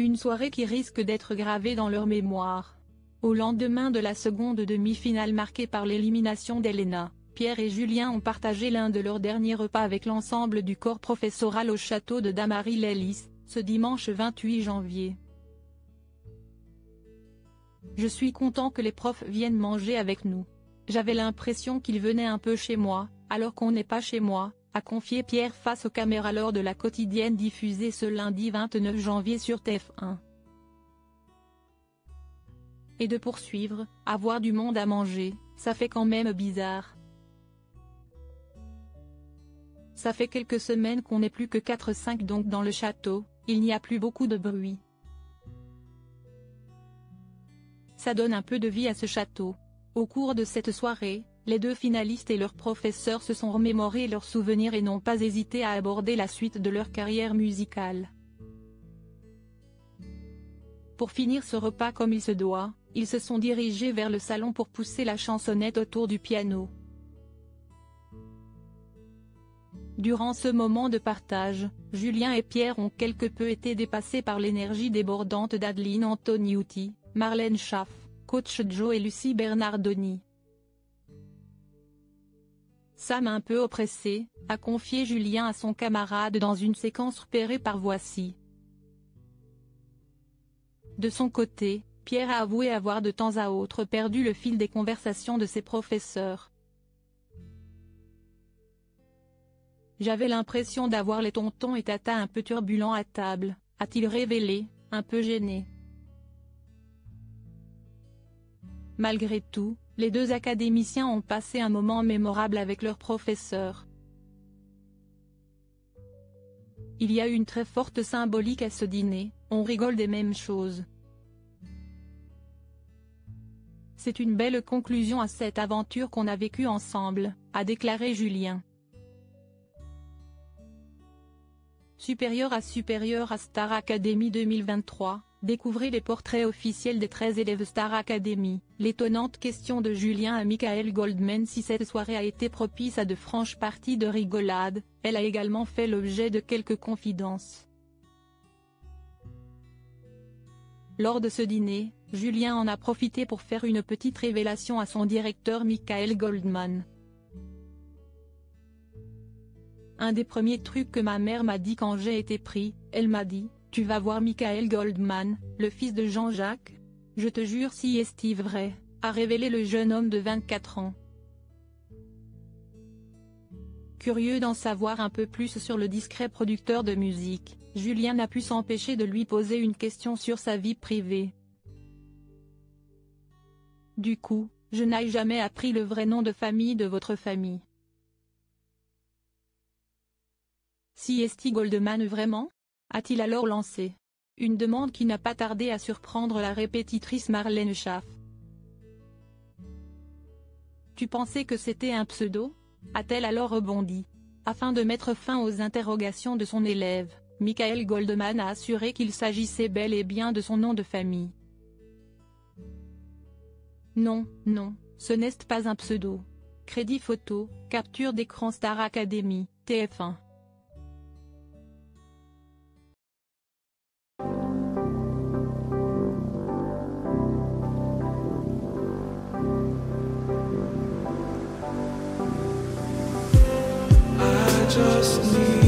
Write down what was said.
Une soirée qui risque d'être gravée dans leur mémoire. Au lendemain de la seconde demi-finale marquée par l'élimination d'Elena, Pierre et Julien ont partagé l'un de leurs derniers repas avec l'ensemble du corps professoral au château de Damary-les-Lys, ce dimanche 28 janvier. Je suis content que les profs viennent manger avec nous. J'avais l'impression qu'ils venaient un peu chez moi, alors qu'on n'est pas chez moi, a confié Pierre face aux caméras lors de la quotidienne diffusée ce lundi 29 janvier sur TF1. Et de poursuivre, avoir du monde à manger, ça fait quand même bizarre. Ça fait quelques semaines qu'on n'est plus que 4-5 donc dans le château, il n'y a plus beaucoup de bruit. Ça donne un peu de vie à ce château. Au cours de cette soirée, les deux finalistes et leurs professeurs se sont remémorés leurs souvenirs et n'ont pas hésité à aborder la suite de leur carrière musicale. Pour finir ce repas comme il se doit, ils se sont dirigés vers le salon pour pousser la chansonnette autour du piano. Durant ce moment de partage, Julien et Pierre ont quelque peu été dépassés par l'énergie débordante d'Adeline Antoniutti, Marlène Schaff, Coach Joe et Lucie Bernardoni. Ça m'a un peu oppressé, a confié Julien à son camarade dans une séquence repérée par Voici. De son côté, Pierre a avoué avoir de temps à autre perdu le fil des conversations de ses professeurs. J'avais l'impression d'avoir les tontons et tatas un peu turbulents à table, a-t-il révélé, un peu gêné. Malgré tout, les deux académiciens ont passé un moment mémorable avec leurs professeurs. Il y a une très forte symbolique à ce dîner, on rigole des mêmes choses. C'est une belle conclusion à cette aventure qu'on a vécue ensemble, a déclaré Julien. Supérieur à Star Academy 2023, découvrez les portraits officiels des 13 élèves Star Academy. L'étonnante question de Julien à Michael Goldman si cette soirée a été propice à de franches parties de rigolade, elle a également fait l'objet de quelques confidences. Lors de ce dîner, Julien en a profité pour faire une petite révélation à son directeur Michael Goldman. Un des premiers trucs que ma mère m'a dit quand j'ai été pris, elle m'a dit, tu vas voir Michael Goldman, le fils de Jean-Jacques. Je te jure si est vrai, a révélé le jeune homme de 24 ans. Curieux d'en savoir un peu plus sur le discret producteur de musique, Julien n'a pu s'empêcher de lui poser une question sur sa vie privée. Du coup, je n'ai jamais appris le vrai nom de famille de votre famille. Si est Goldman vraiment ? A-t-il alors lancé. Une demande qui n'a pas tardé à surprendre la répétitrice Marlène Schaff. Tu pensais que c'était un pseudo ? A-t-elle alors rebondi. Afin de mettre fin aux interrogations de son élève, Michael Goldman a assuré qu'il s'agissait bel et bien de son nom de famille. Non, ce n'est pas un pseudo. Crédit photo, capture d'écran Star Academy, TF1. Just need